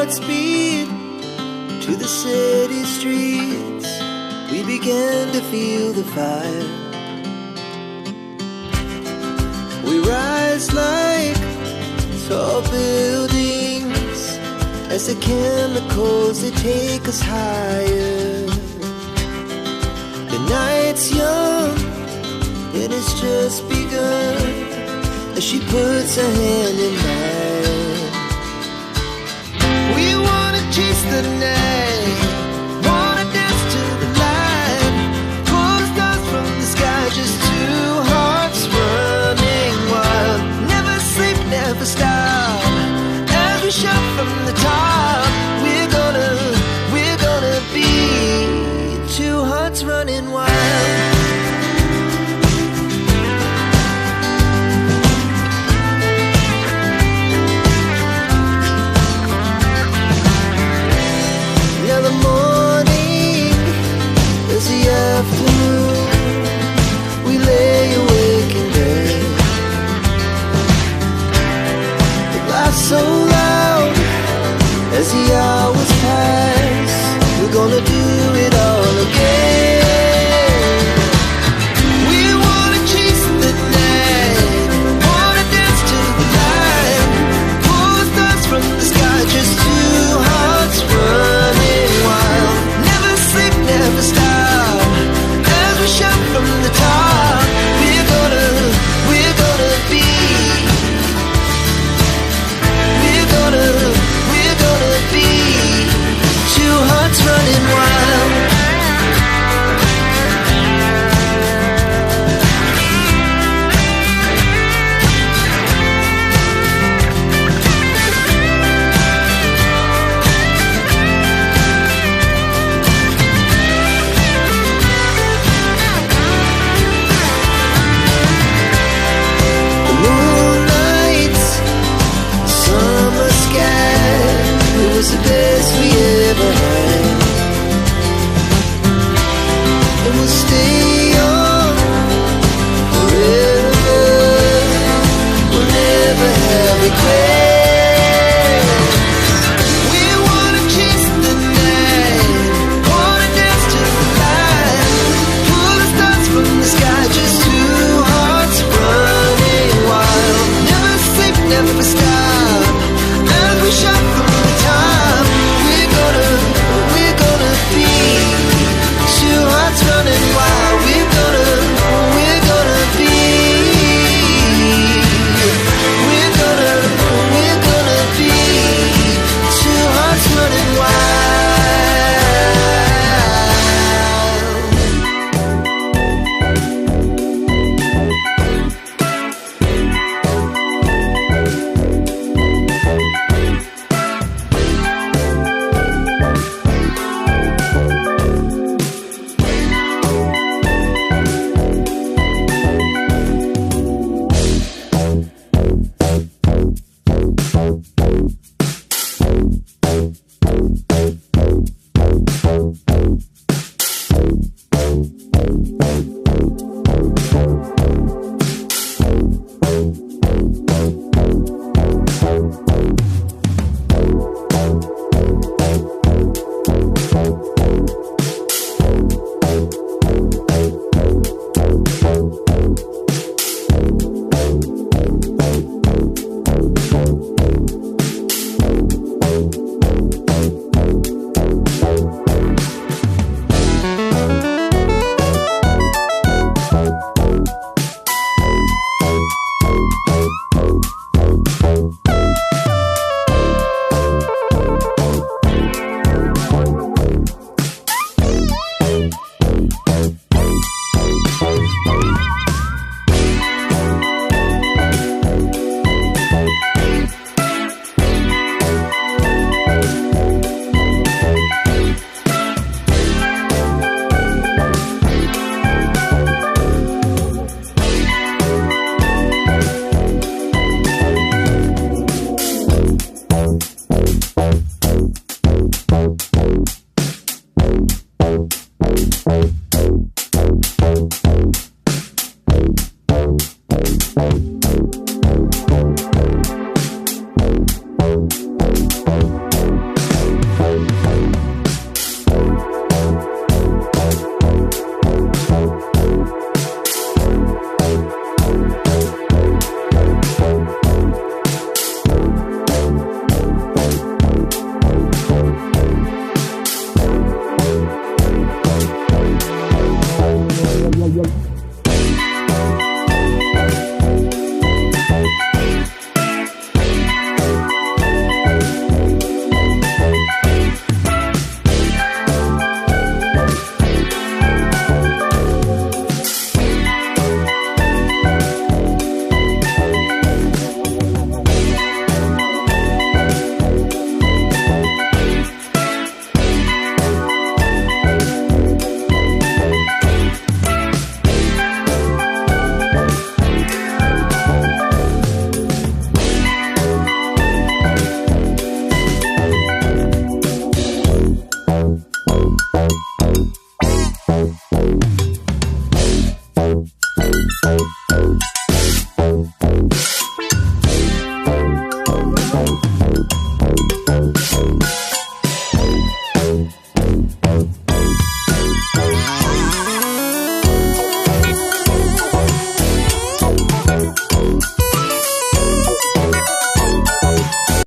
hearts beat to the city streets. We began to feel the fire. We rise like tall buildings as the chemicals, they take us higher. The night's young and it's just begun as she puts her hand in mine. We wanna chase the night, wanna dance to the light, pull the stars from the sky, just two hearts running wild. Never sleep, never stop, as we shout from the top. We're gonna be two hearts running wild. The morning is the afternoon. We lay awake in bed. It laughs so loud as the hours pass. We're gonna do it all again. We wanna chase the night, wanna dance to the light, pull the stars from the sky, just two hearts running wild. Never sleep, never stop, as we shout from the top. We're gonna be, we're gonna be two hearts running wild. It was the best we ever had, and we'll stay on forever. We'll never have regrets. We wanna chase the night, wanna dance to the light, pull the stars from the sky, just two hearts running wild. Never sleep, never stop, as we shout from the top. We're gonna be two hearts running wild. We're gonna be, we're gonna be two hearts running